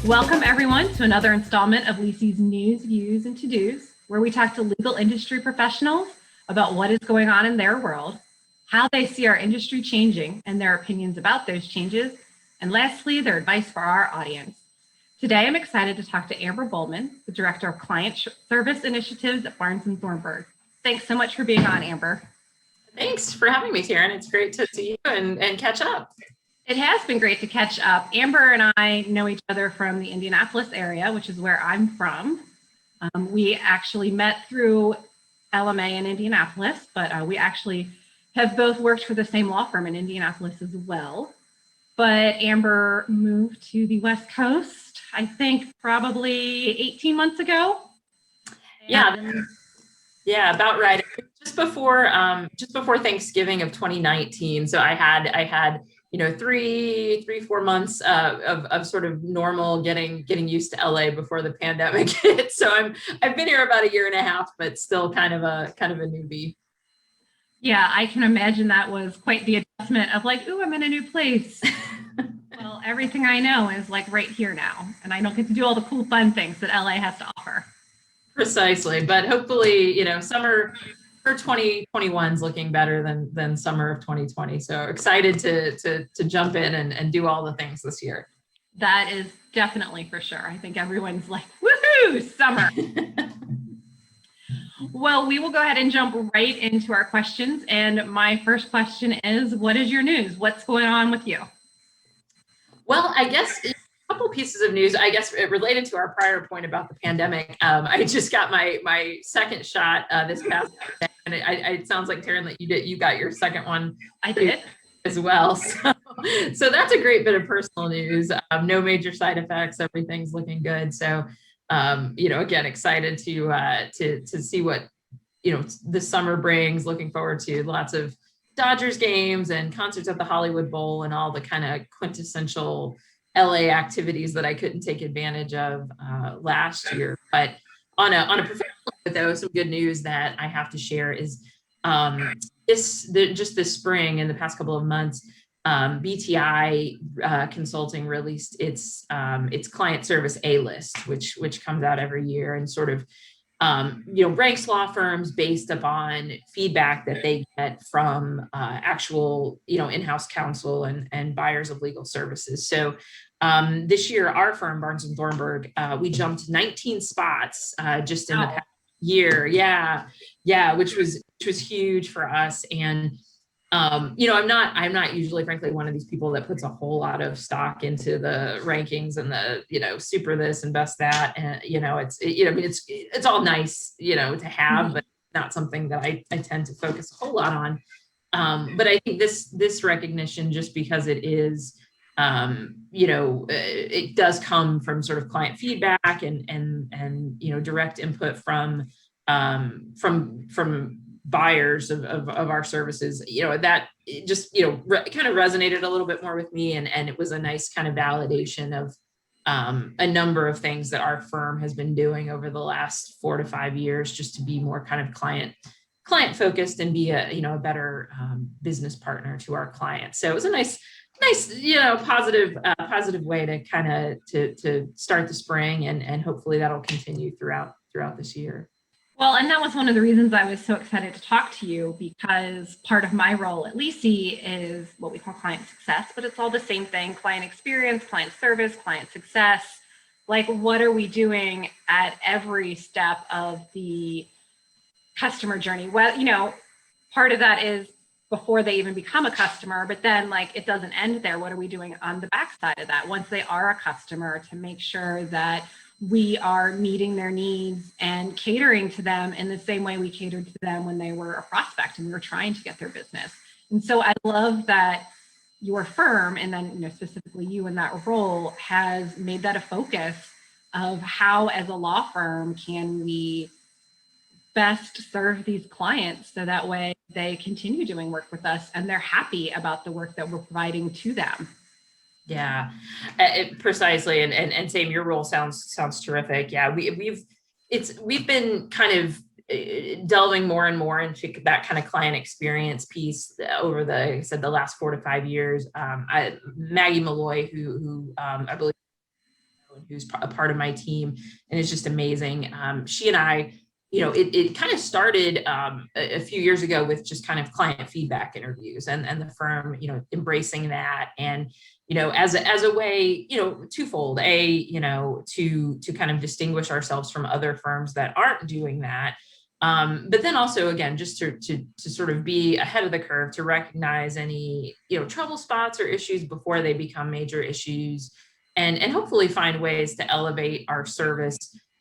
Welcome everyone to another installment of LISI's News, Views, and To-Dos, where we talk to legal industry professionals about what is going on in their world, how they see our industry changing and their opinions about those changes, and lastly, their advice for our audience. Today, I'm excited to talk to Amber Bollman, the Director of Client Service Initiatives at Barnes & Thornburg. Thanks so much for being on, Amber. Thanks for having me, Taryn. It's great to see you and catch up. It has been great to catch up. Amber and I know each other from the Indianapolis area, which is where I'm from. We actually met through LMA in Indianapolis, but we actually have both worked for the same law firm in Indianapolis as well. But Amber moved to the West Coast, I think probably 18 months ago. Yeah, about right. Just before Thanksgiving of 2019. So I had 4 months of sort of normal getting used to LA before the pandemic hit. So I've been here about a year and a half, but still kind of a newbie. Yeah, I can imagine that was quite the adjustment of like, ooh, I'm in a new place. Well, everything I know is like right here now, and I don't get to do all the cool fun things that LA has to offer. Precisely, but hopefully, summer for 2021 is looking better than summer of 2020. So excited to jump in and do all the things this year. That is definitely for sure. I think everyone's like, woohoo, summer. Well, we will go ahead and jump right into our questions. And my first question is, what is your news? What's going on with you? Well, I guess a couple pieces of news, I guess related to our prior point about the pandemic. I just got my second shot this past day, and it sounds like, Taryn, that you got your second one. I did as well. So that's a great bit of personal news. No major side effects. Everything's looking good. So, again, excited to see what the summer brings. Looking forward to lots of Dodgers games and concerts at the Hollywood Bowl and all the kind of quintessential LA activities that I couldn't take advantage of last year. But on a professional note, though, some good news that I have to share is just this spring, in the past couple of months, BTI Consulting released its client service A list, which comes out every year and sort of ranks law firms based upon feedback that they get from actual in-house counsel and buyers of legal services. So this year, our firm, Barnes and Thornburg, we jumped 19 spots just in the past year. Yeah, which was huge for us. And I'm not usually, frankly, one of these people that puts a whole lot of stock into the rankings and the super this and best that, and it's all nice to have, but not something that I tend to focus a whole lot on. But I think this recognition, just because it is it does come from sort of client feedback and direct input from buyers of our services, that just kind of resonated a little bit more with me, and it was a nice kind of validation of a number of things that our firm has been doing over the last 4 to 5 years, just to be more kind of client focused and be a better business partner to our clients. So it was a nice positive way to kind of to start the spring, and hopefully that'll continue throughout this year. Well, and that was one of the reasons I was so excited to talk to you, because part of my role at LISI is what we call client success, but it's all the same thing: client experience, client service, client success. Like, what are we doing at every step of the customer journey? Well, part of that is before they even become a customer, but then it doesn't end there. What are we doing on the backside of that once they are a customer, to make sure that we are meeting their needs and catering to them in the same way we catered to them when they were a prospect and we were trying to get their business? And so I love that your firm, and then specifically you in that role, has made that a focus of how, as a law firm, can we best serve these clients so that way they continue doing work with us and they're happy about the work that we're providing to them. Yeah, precisely. And same, your role sounds terrific. Yeah, we've been kind of delving more and more into that kind of client experience piece over the last 4 to 5 years. Maggie Malloy, who I believe who's a part of my team and is just amazing. She and I, it kind of started a few years ago with just kind of client feedback interviews and the firm, embracing that. And, as a way, twofold, to kind of distinguish ourselves from other firms that aren't doing that. But then also, again, just to sort of be ahead of the curve, to recognize any, trouble spots or issues before they become major issues, and hopefully find ways to elevate our service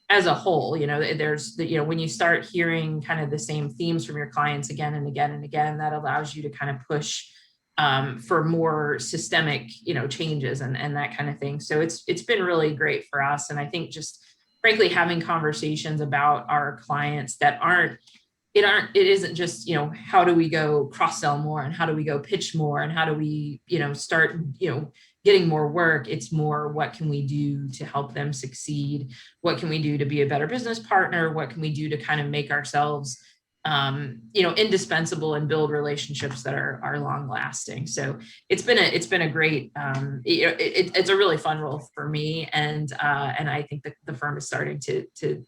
as a whole. There's when you start hearing kind of the same themes from your clients again and again and again, that allows you to kind of push for more systemic, changes and that kind of thing. So it's been really great for us. And I think just frankly, having conversations about our clients that it isn't just, how do we go cross-sell more, and how do we go pitch more, and how do we, start, getting more work. It's more, what can we do to help them succeed? What can we do to be a better business partner? What can we do to kind of make ourselves, indispensable and build relationships that are long lasting? So it's been a great, it's a really fun role for me. And I think that the firm is starting to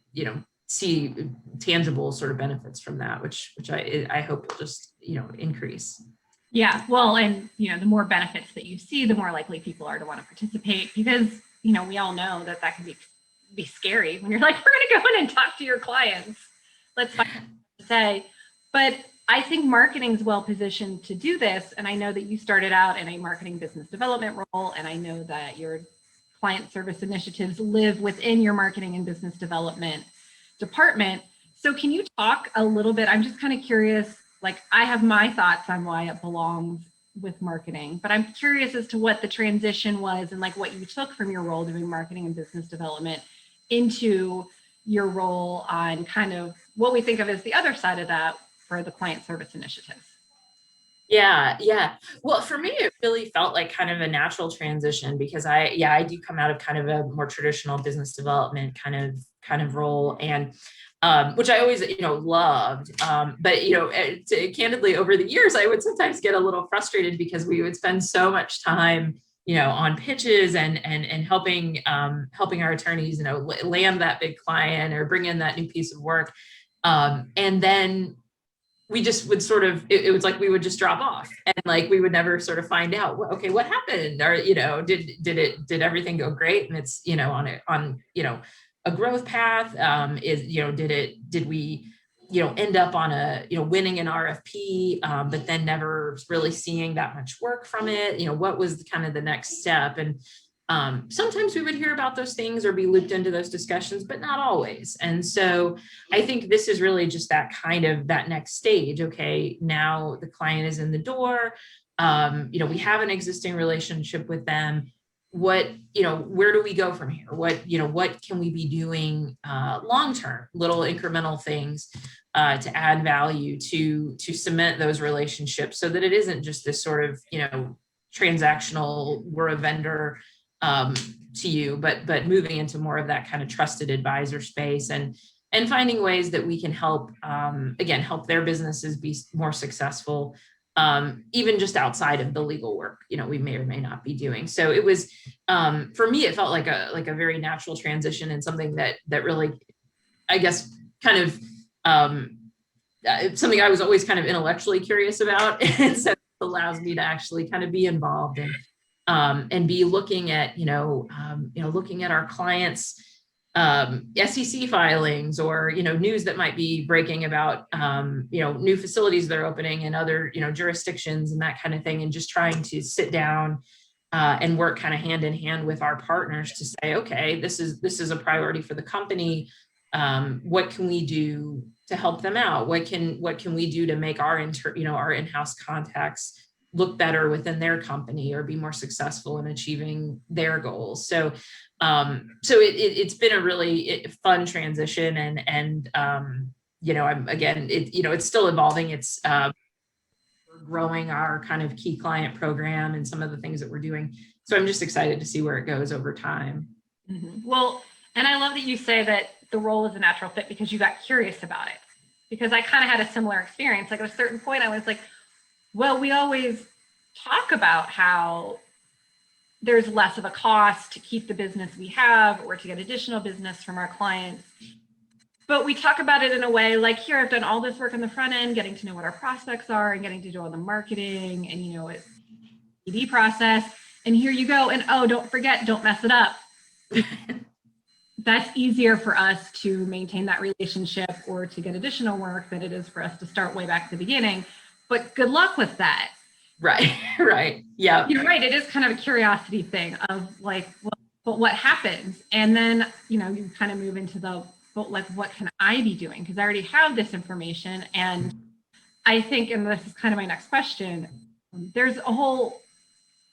see tangible sort of benefits from that, which I hope will just, increase. Yeah, well, and the more benefits that you see, the more likely people are to want to participate, because we all know that can be scary when you're like, we're going to go in and talk to your clients. Let's find out what to say. But I think marketing is well positioned to do this, and I know that you started out in a marketing business development role, and I know that your client service initiatives live within your marketing and business development department. So can you talk a little bit? I'm just kind of curious. Like, I have my thoughts on why it belongs with marketing, but I'm curious as to what the transition was and like what you took from your role doing marketing and business development into your role on kind of what we think of as the other side of that for the client service initiatives. Yeah. Well, for me, it really felt like kind of a natural transition, because I do come out of kind of a more traditional business development kind of role, and which I always, loved. But, candidly, over the years, I would sometimes get a little frustrated because we would spend so much time, on pitches and helping our attorneys, land that big client or bring in that new piece of work. And then we just would sort of, it was like we would just drop off, and like we would never sort of find out, okay, what happened, or did everything go great, and it's on a growth path, did we end up on a winning an RFP, but then never really seeing that much work from it. What was kind of the next step? And sometimes we would hear about those things or be looped into those discussions, but not always. And so I think this is really just that next stage. Okay, now the client is in the door. We have an existing relationship with them. Where do we go from here? What can we be doing long-term, little incremental things to add value to cement those relationships, so that it isn't just this sort of, transactional, we're a vendor to you, but moving into more of that kind of trusted advisor space, and finding ways that we can help their businesses be more successful, even just outside of the legal work, we may or may not be doing. So it was, for me, it felt like a very natural transition, and something that really, I guess, kind of something I was always kind of intellectually curious about. And so it allows me to actually kind of be involved and be looking at, looking at our clients' SEC filings, or, news that might be breaking about, new facilities they're opening in other, jurisdictions and that kind of thing. And just trying to sit down and work kind of hand in hand with our partners to say, okay, this is a priority for the company. What can we do to help them out? What can we do to make our in-house contacts look better within their company, or be more successful in achieving their goals? So it's been a really fun transition, and it's still evolving. It's we're growing our kind of key client program and some of the things that we're doing. So I'm just excited to see where it goes over time. Mm-hmm. Well, and I love that you say that the role is a natural fit, because you got curious about it. Because I kind of had a similar experience. Like, at a certain point, I was like, well, we always talk about how there's less of a cost to keep the business we have or to get additional business from our clients. But we talk about it in a way like, here, I've done all this work on the front end, getting to know what our prospects are and getting to do all the marketing and, it's BD process. And here you go. And oh, don't forget, don't mess it up. That's easier for us to maintain that relationship or to get additional work than it is for us to start way back at the beginning. But good luck with that. Right, right. Yeah. You're right. It is kind of a curiosity thing of like, well, but what happens? And then, you kind of move into but like, what can I be doing? Because I already have this information. And I think, and this is kind of my next question, there's a whole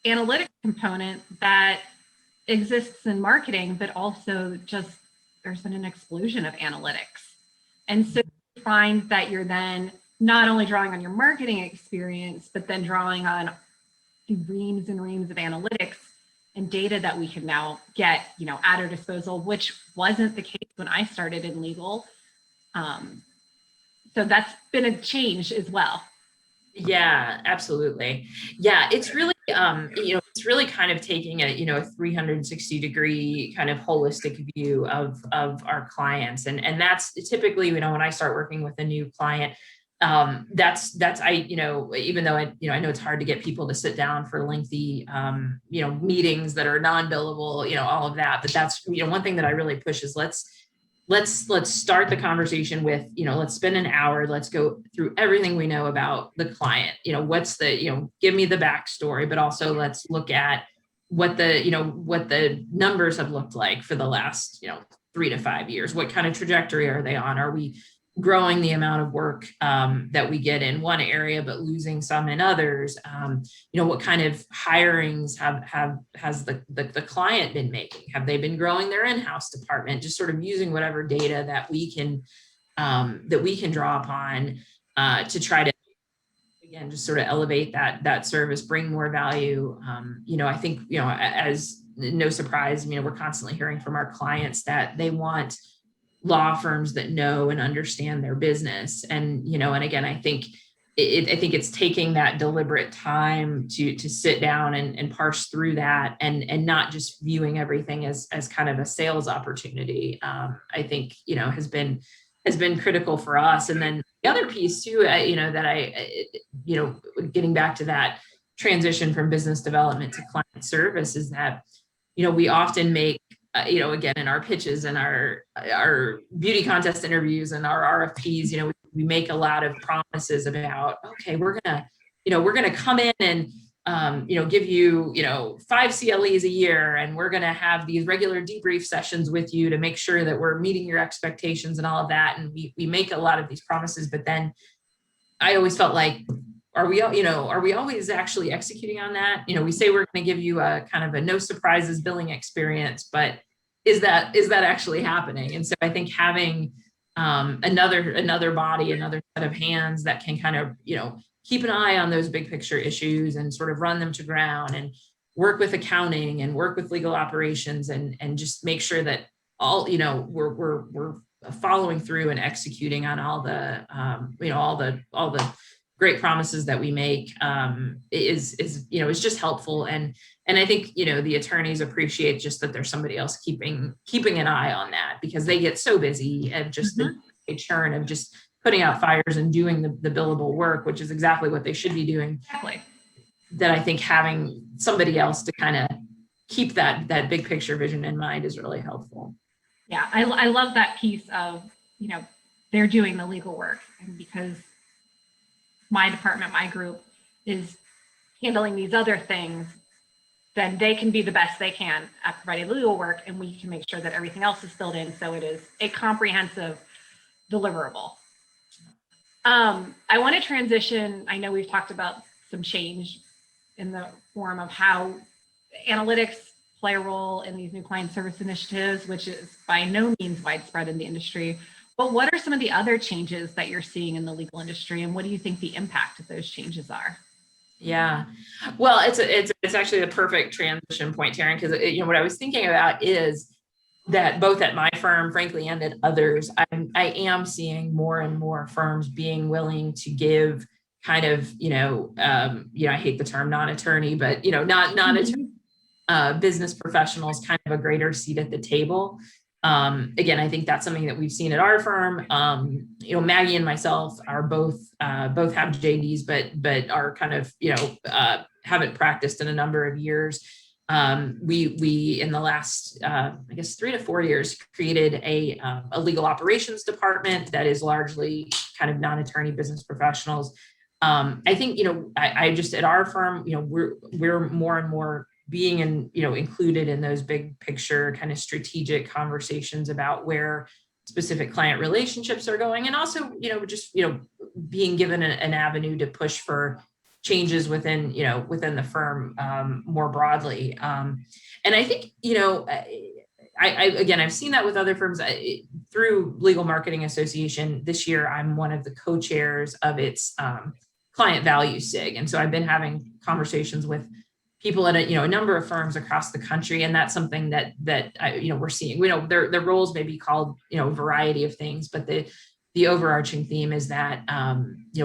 analytic component that exists in marketing, but also just there's been an explosion of analytics. And so you find that you're then not only drawing on your marketing experience, but then drawing on reams and reams of analytics and data that we can now get, at our disposal, which wasn't the case when I started in legal. So that's been a change as well. Yeah, absolutely. Yeah, it's really, it's really kind of taking a 360-degree kind of holistic view of our clients. And that's typically, when I start working with a new client, that's even though I know it's hard to get people to sit down for lengthy, meetings that are non-billable, all of that, but that's, one thing that I really push is let's start the conversation with, let's spend an hour, let's go through everything we know about the client, give me the backstory, but also let's look at what the numbers have looked like for the last, 3 to 5 years. What kind of trajectory are they on? Are we growing the amount of work that we get in one area, but losing some in others? What kind of hirings has the client been making? Have they been growing their in-house department? Just sort of using whatever data that we can draw upon to try to, again, just sort of elevate that service, bring more value. I think, as no surprise, we're constantly hearing from our clients that they want law firms that know and understand their business. And, and again, I think it's taking that deliberate time to sit down and parse through that and not just viewing everything as kind of a sales opportunity. I think, has been critical for us. And then the other piece too, getting back to that transition from business development to client service is that, we often make, again, in our pitches and our beauty contest interviews and our RFPs, we make a lot of promises about, okay, we're gonna come in and give you 5 CLEs a year, and we're gonna have these regular debrief sessions with you to make sure that we're meeting your expectations and all of that. And we make a lot of these promises, but then I always felt like, are we always actually executing on that? We say we're going to give you a kind of a no surprises billing experience, but is that actually happening? And so I think having another body, another set of hands that can kind of, keep an eye on those big picture issues and sort of run them to ground and work with accounting and work with legal operations and just make sure that all, we're following through and executing on all the, all the great promises that we make is just helpful. And I think, the attorneys appreciate just that there's somebody else keeping an eye on that, because they get so busy and just the churn of just putting out fires and doing the billable work, which is exactly what they should be doing. Exactly. That I think having somebody else to kind of keep that big picture vision in mind is really helpful. Yeah, I love that piece of, they're doing the legal work, and because my department, my group is handling these other things, then they can be the best they can at providing legal work, and we can make sure that everything else is filled in. So it is a comprehensive deliverable. I want to transition. I know we've talked about some change in the form of how analytics play a role in these new client service initiatives, which is by no means widespread in the industry. But what are some of the other changes that you're seeing in the legal industry, and what do you think the impact of those changes are? Yeah, well, it's actually the perfect transition point, Taryn, because what I was thinking about is that both at my firm, frankly, and at others, I am seeing more and more firms being willing to give kind of, I hate the term non-attorney, but not attorney business professionals kind of a greater seat at the table. Again, I think that's something that we've seen at our firm. Maggie and myself are both have JDs, but are kind of, haven't practiced in a number of years. We in the last, I guess 3 to 4 years, created a legal operations department that is largely kind of non-attorney business professionals. I think, I just, at our firm, we're more and more being included in those big picture kind of strategic conversations about where specific client relationships are going. And also, being given an avenue to push for changes within the firm more broadly. And I think, I've seen that with other firms through Legal Marketing Association. This year, I'm one of the co-chairs of its client value SIG. And so I've been having conversations with people at a number of firms across the country, and that's something that we're seeing. Their roles may be called a variety of things, but the overarching theme is that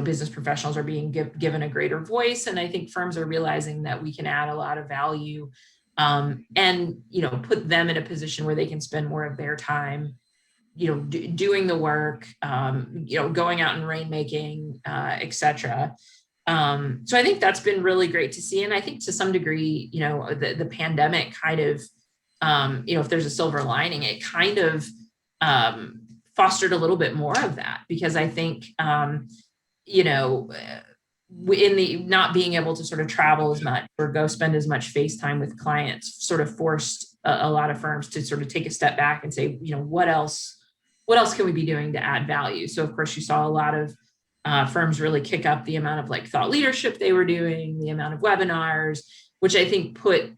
business professionals are being given a greater voice, and I think firms are realizing that we can add a lot of value, and put them in a position where they can spend more of their time doing the work, going out and rainmaking, etc. So I think that's been really great to see. And I think to some degree, the pandemic kind of, if there's a silver lining, it kind of fostered a little bit more of that, because I think, in the not being able to sort of travel as much or go spend as much face time with clients sort of forced a lot of firms to sort of take a step back and say, what else can we be doing to add value? So of course you saw a lot of firms really kick up the amount of thought leadership they were doing, the amount of webinars, which I think put,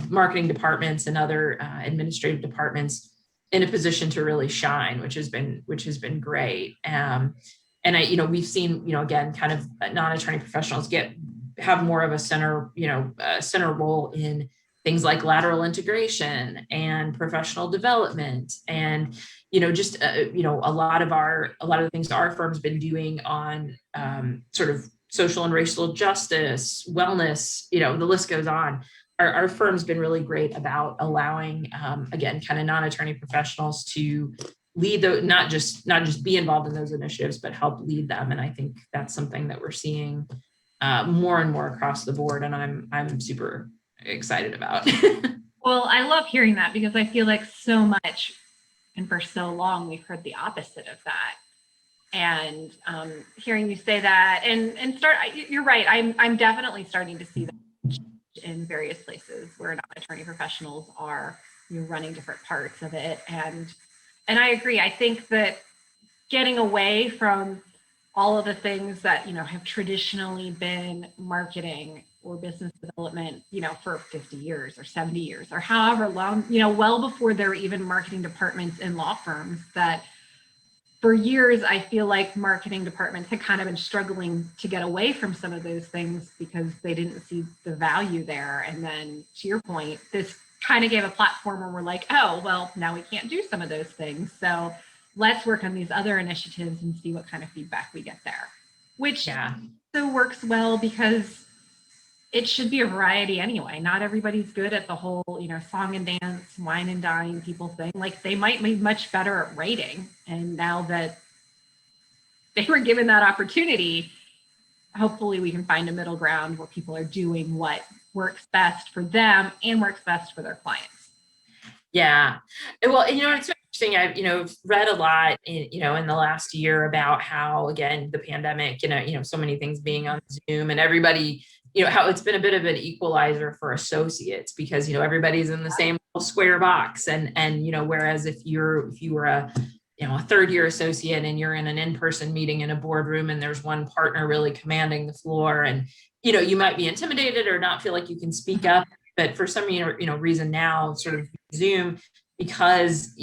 marketing departments and other administrative departments in a position to really shine, which has been great. And we've seen, again, kind of non-attorney professionals have more of a center role in things like lateral integration and professional development, and a lot of the things our firm's been doing on sort of social and racial justice, wellness, the list goes on. Our firm's been really great about allowing, again, kind of non-attorney professionals to lead not just be involved in those initiatives, but help lead them. And I think that's something that we're seeing more and more across the board, and I'm super excited about. Well, I love hearing that, because I feel like so much and for so long we've heard the opposite of that. And hearing you say that and you're right. I'm definitely starting to see that in various places where non-attorney professionals are running different parts of it. And I agree. I think that getting away from all of the things that have traditionally been marketing or business development, for 50 years or 70 years or however long, well before there were even marketing departments in law firms, that for years, I feel like marketing departments had kind of been struggling to get away from some of those things because they didn't see the value there. And then to your point, this kind of gave a platform where we're like, oh, well, now we can't do some of those things. So let's work on these other initiatives and see what kind of feedback we get there, which so works well, because it should be a variety anyway. Not everybody's good at the whole, song and dance, wine and dine people thing. Like, they might be much better at writing. And now that they were given that opportunity, hopefully we can find a middle ground where people are doing what works best for them and works best for their clients. Yeah. Well, it's interesting. I've read a lot in the last year about how, again, the pandemic, so many things being on Zoom, and everybody, how it's been a bit of an equalizer for associates, because, everybody's in the same little square box. And, whereas if you were a third year associate and you're in an in-person meeting in a boardroom and there's one partner really commanding the floor, and, you might be intimidated or not feel like you can speak up, but for some, reason now, sort of Zoom, because,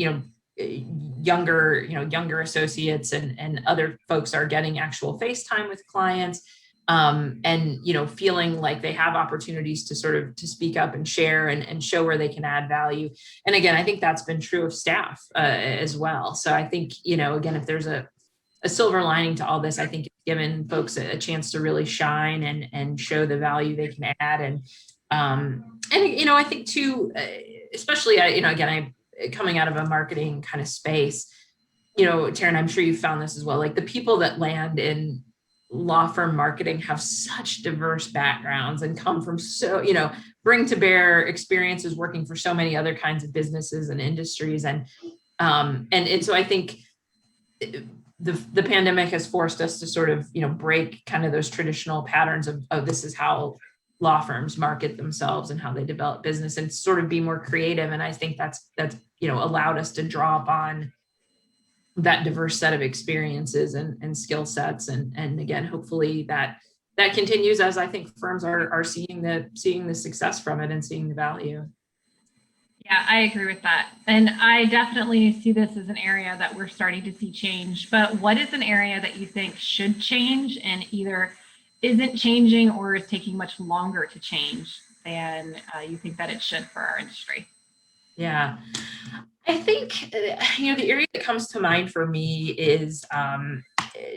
younger associates and other folks are getting actual FaceTime with clients, and feeling like they have opportunities to sort of to speak up and share and show where they can add value. And again, I think that's been true of staff as well. So I think, again, if there's a silver lining to all this, I think it's given folks a chance to really shine and show the value they can add. And And, I think too, especially, again, I coming out of a marketing kind of space, Taryn, I'm sure you found this as well. Like the people that land in law firm marketing have such diverse backgrounds and come from bring to bear experiences working for so many other kinds of businesses and industries. And so I think the pandemic has forced us to sort of, break kind of those traditional patterns of this is how law firms market themselves and how they develop business, and sort of be more creative. And I think that's allowed us to draw upon that diverse set of experiences and skill sets. And again, hopefully that continues, as I think firms are seeing the success from it and seeing the value. Yeah, I agree with that. And I definitely see this as an area that we're starting to see change. But what is an area that you think should change and either isn't changing or is taking much longer to change than you think that it should for our industry? Yeah, I think, the area that comes to mind for me is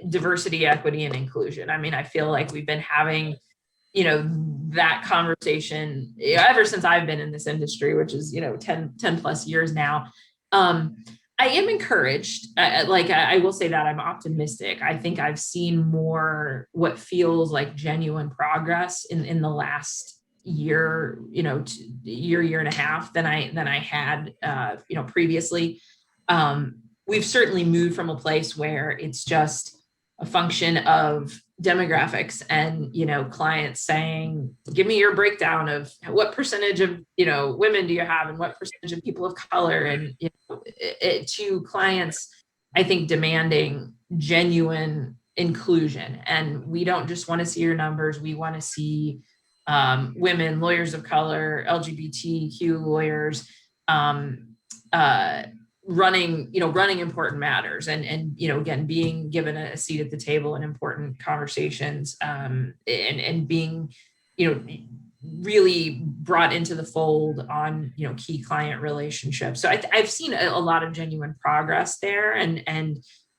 diversity, equity, and inclusion. I mean, I feel like we've been having, that conversation ever since I've been in this industry, which is, 10 plus years now. I am encouraged. I will say that I'm optimistic. I think I've seen more what feels like genuine progress in the last year, year and a half than I had, previously. We've certainly moved from a place where it's just a function of demographics and, clients saying, give me your breakdown of what percentage of, women do you have and what percentage of people of color, and, to clients, I think, demanding genuine inclusion. And we don't just want to see your numbers. We want to see women, lawyers of color, LGBTQ lawyers, running important matters, and again, being given a seat at the table in important conversations, and being, really brought into the fold on, key client relationships. So I've seen a lot of genuine progress there. And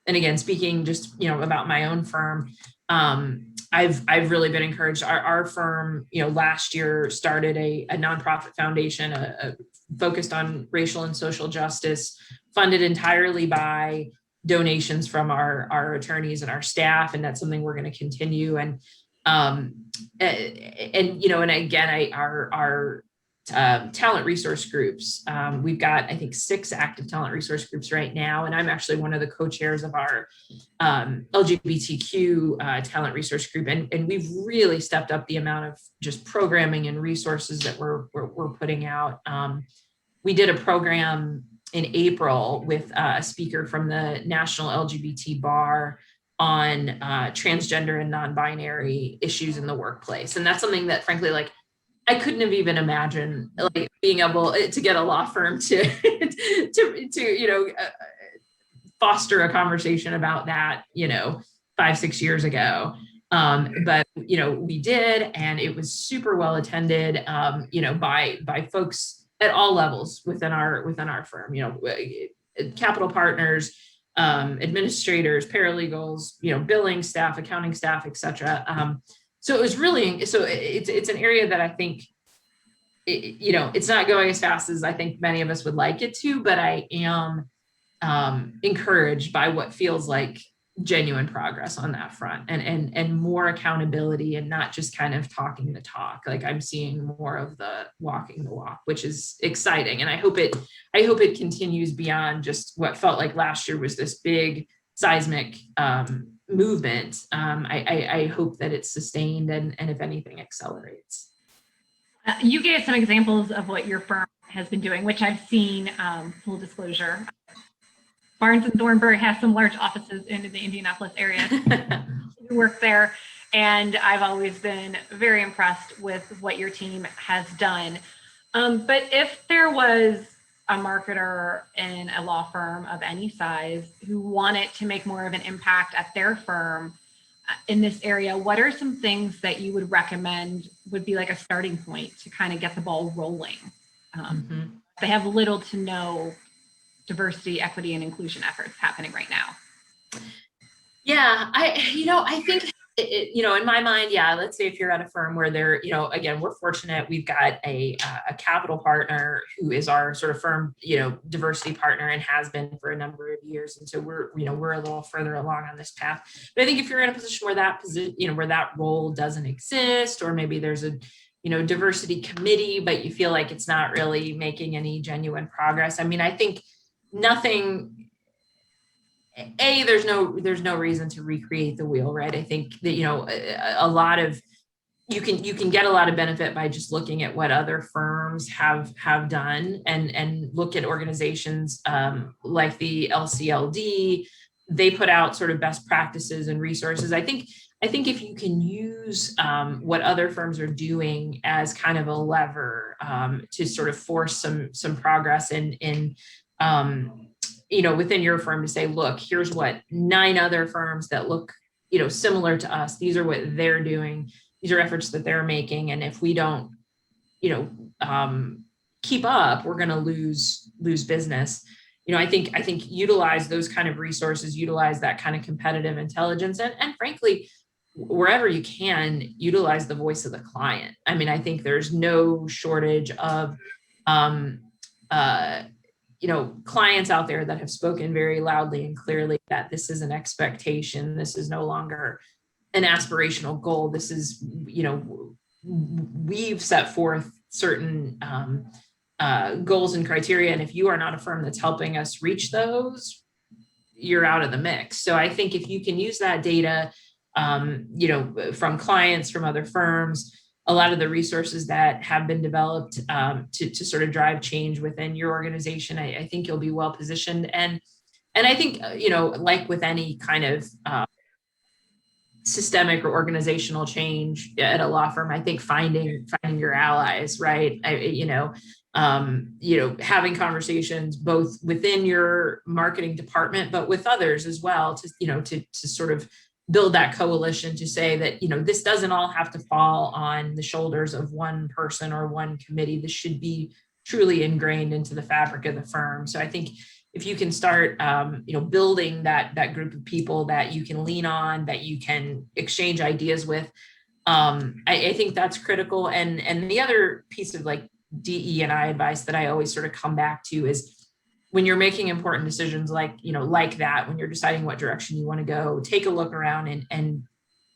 again, speaking just, about my own firm, I've really been encouraged. Our firm, last year started a nonprofit foundation, focused on racial and social justice, funded entirely by donations from our attorneys and our staff, and that's something we're going to continue. And again, our talent resource groups. We've got, I think, 6 active talent resource groups right now, and I'm actually one of the co-chairs of our LGBTQ talent resource group, and we've really stepped up the amount of just programming and resources that we're putting out. We did a program in April with a speaker from the National LGBT Bar on transgender and non-binary issues in the workplace, and that's something that, frankly, I couldn't have even imagined being able to get a law firm to foster a conversation about that 5-6 years ago. But we did, and it was super well attended by folks at all levels within our firm, capital partners, administrators, paralegals, billing staff, accounting staff, etc. So it was really, it's an area that I think, it's not going as fast as I think many of us would like it to, but I am encouraged by what feels like genuine progress on that front, and more accountability, and not just kind of talking the talk. I'm seeing more of the walking the walk, which is exciting. And I hope it continues beyond just what felt like last year was this big seismic movement. I hope that it's sustained and if anything, accelerates. You gave some examples of what your firm has been doing, which I've seen. Full disclosure, Barnes and Thornburg has some large offices in the Indianapolis area. You work there, and I've always been very impressed with what your team has done. But if there was a marketer in a law firm of any size who wanted to make more of an impact at their firm in this area, what are some things that you would recommend would be like a starting point to kind of get the ball rolling? They have little to no diversity, equity, and inclusion efforts happening right now. Yeah, I think in my mind, yeah, let's say if you're at a firm where they're, again, we're fortunate, we've got a capital partner who is our sort of firm, diversity partner and has been for a number of years. And so we're a little further along on this path. But I think if you're in a position where where that role doesn't exist, or maybe there's a, diversity committee, but you feel like it's not really making any genuine progress. I mean, I think there's no reason to recreate the wheel, right? I think that, a lot of, you can get a lot of benefit by just looking at what other firms have done, and look at organizations like the LCLD. They put out sort of best practices and resources. I think if you can use what other firms are doing as kind of a lever to sort of force some progress in within your firm, to say, look, here's what 9 other firms that look, similar to us, these are what they're doing. These are efforts that they're making. And if we don't, keep up, we're going to lose business. I think utilize those kind of resources, utilize that kind of competitive intelligence, and frankly, wherever you can, utilize the voice of the client. I mean, I think there's no shortage of, clients out there that have spoken very loudly and clearly that this is an expectation. This is no longer an aspirational goal. This is, we've set forth certain goals and criteria. And if you are not a firm that's helping us reach those, you're out of the mix. So I think if you can use that data, from clients, from other firms, a lot of the resources that have been developed to sort of drive change within your organization, I think you'll be well positioned. And I think, like with any kind of systemic or organizational change at a law firm, I think finding your allies, right? Having conversations both within your marketing department, but with others as well, to sort of build that coalition, to say that, this doesn't all have to fall on the shoulders of one person or one committee. This should be truly ingrained into the fabric of the firm. So I think if you can start, building that group of people that you can lean on, that you can exchange ideas with, I think that's critical. And the other piece of like DE&I advice that I always sort of come back to is, when you're making important decisions like that, when you're deciding what direction you want to go, take a look around and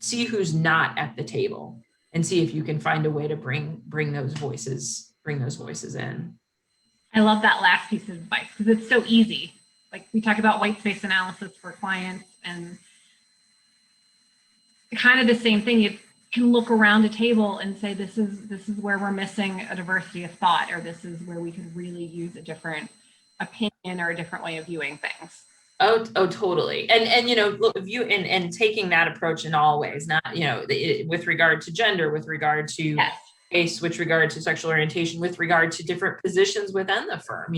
see who's not at the table, and see if you can find a way to bring those voices in. I love that last piece of advice, because it's so easy. Like, we talk about white space analysis for clients, and kind of the same thing. You can look around a table and say, this is where we're missing a diversity of thought, or this is where we could really use a different opinion or a different way of viewing things. Oh, totally. And look, and taking that approach in all ways, not, with regard to gender, with regard to yes. race, with regard to sexual orientation, with regard to different positions within the firm,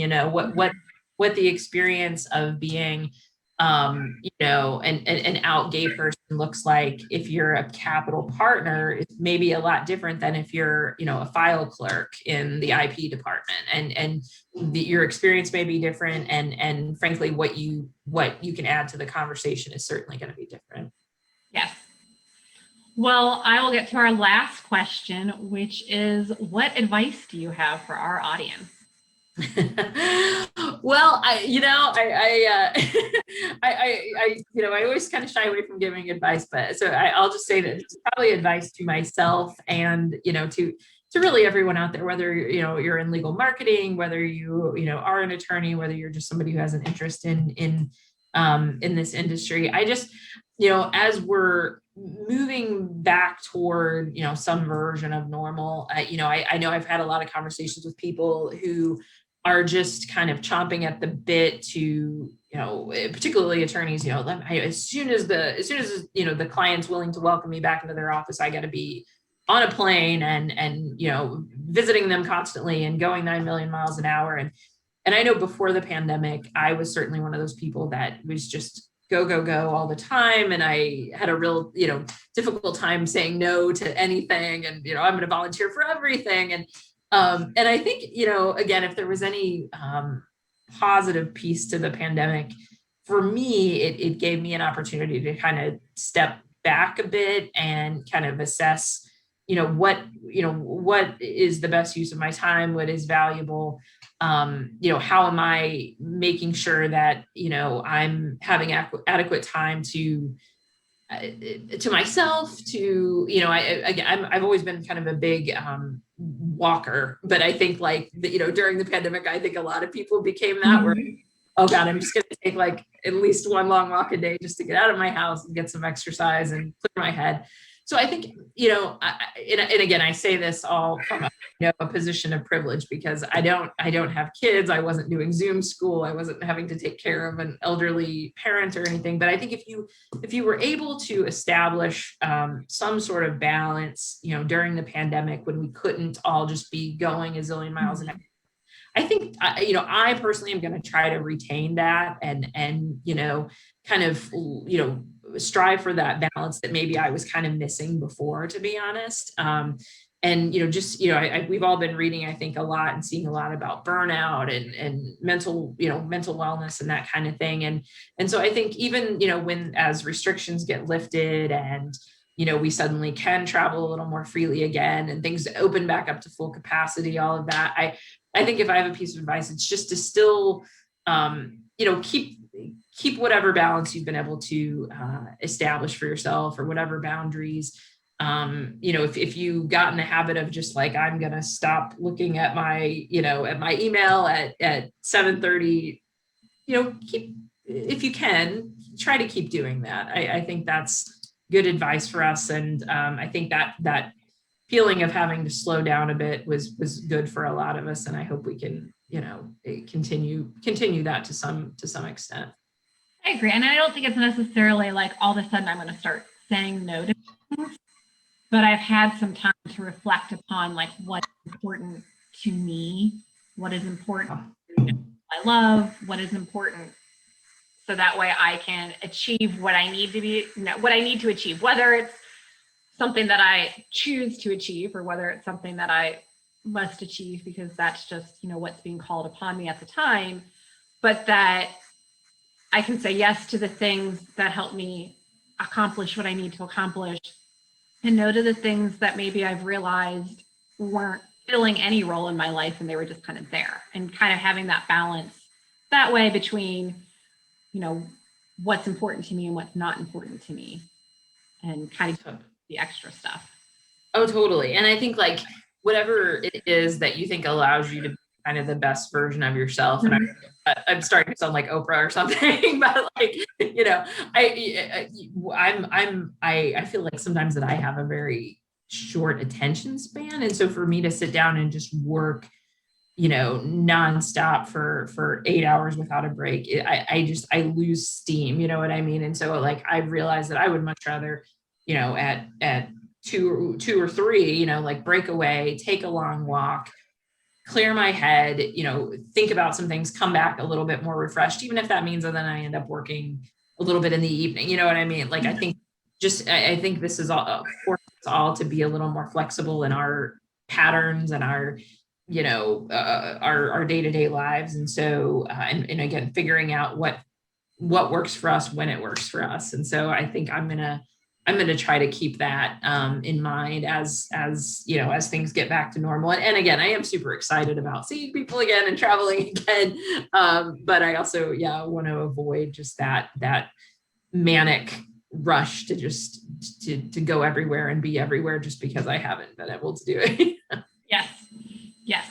what the experience of being, an out gay person looks like. If you're a capital partner, it's maybe a lot different than if you're, a file clerk in the IP department, and your experience may be different. And frankly, what you can add to the conversation is certainly going to be different. Yes. Well, I will get to our last question, which is, what advice do you have for our audience? Well, I always kind of shy away from giving advice, but so I'll just say that it's probably advice to myself and, to really everyone out there, whether, you're in legal marketing, whether you are an attorney, whether you're just somebody who has an interest in this industry. I just, as we're moving back toward, some version of normal, I know I've had a lot of conversations with people who are just kind of chomping at the bit to, particularly attorneys, as soon as the client's willing to welcome me back into their office, I got to be on a plane and visiting them constantly and going 9 million miles an hour. And I know before the pandemic, I was certainly one of those people that was just go all the time. And I had a real, difficult time saying no to anything. And, I'm going to volunteer for everything. And I think, again, if there was any positive piece to the pandemic, for me, it gave me an opportunity to kind of step back a bit and kind of assess, what is the best use of my time, what is valuable, how am I making sure that, I'm having adequate time to myself, to, I've always been kind of a big walker, but I think during the pandemic, I think a lot of people became that where, oh God, I'm just going to take like at least one long walk a day just to get out of my house and get some exercise and clear my head. So I think, and again, I say this all from a position of privilege, because I don't have kids. I wasn't doing Zoom school. I wasn't having to take care of an elderly parent or anything. But I think if you were able to establish some sort of balance, during the pandemic, when we couldn't all just be going a zillion miles an hour, I think, I personally am going to try to retain that and, kind of, strive for that balance that maybe I was kind of missing before, to be honest. And, we've all been reading, I think, a lot and seeing a lot about burnout and mental wellness and that kind of thing. And so I think even, when as restrictions get lifted and, we suddenly can travel a little more freely again and things open back up to full capacity, all of that, I think if I have a piece of advice, it's just to still, keep whatever balance you've been able to establish for yourself, or whatever boundaries. If you got in the habit of just like, I'm going to stop looking at my, at my email at 7:30, if you can, try to keep doing that. I think that's good advice for us. And I think that feeling of having to slow down a bit was good for a lot of us. And I hope we can, continue that to some extent. I agree. And I don't think it's necessarily like all of a sudden I'm going to start saying no to things, but I've had some time to reflect upon like what's important to me, what is important to I love, what is important, so that way I can achieve what I need to achieve, whether it's something that I choose to achieve or whether it's something that I must achieve because that's just, what's being called upon me at the time, but that I can say yes to the things that help me accomplish what I need to accomplish, and no to the things that maybe I've realized weren't filling any role in my life and they were just kind of there, and kind of having that balance that way between, what's important to me and what's not important to me, and kind of the extra stuff. Oh, totally. And I think like whatever it is that you think allows you to be kind of the best version of yourself. Mm-hmm. And I'm starting to sound like Oprah or something, but like, I feel like sometimes that I have a very short attention span. And so for me to sit down and just work, nonstop for 8 hours without a break, I lose steam, you know what I mean? And so like, I realized that I would much rather, at 2 or 3, like break away, take a long walk, clear my head, think about some things, come back a little bit more refreshed, even if that means that then I end up working a little bit in the evening, you know what I mean? Like, I think this is all forces us all to be a little more flexible in our patterns and our, our day-to-day lives. And so, and again, figuring out what works for us when it works for us. And so I think I'm going to try to keep that in mind as things get back to normal. And again, I am super excited about seeing people again and traveling again. But I also, want to avoid just that manic rush to just to go everywhere and be everywhere just because I haven't been able to do it. Yes.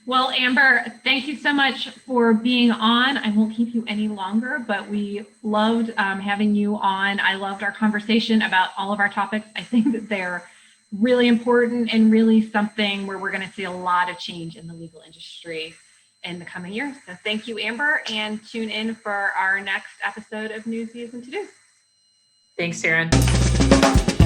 Well, Amber, thank you so much for being on. I won't keep you any longer, but we loved having you on. I loved our conversation about all of our topics. I think that they're really important and really something where we're going to see a lot of change in the legal industry in the coming years. So thank you, Amber, and tune in for our next episode of News, Views, and To-Dos. Thanks, Taryn.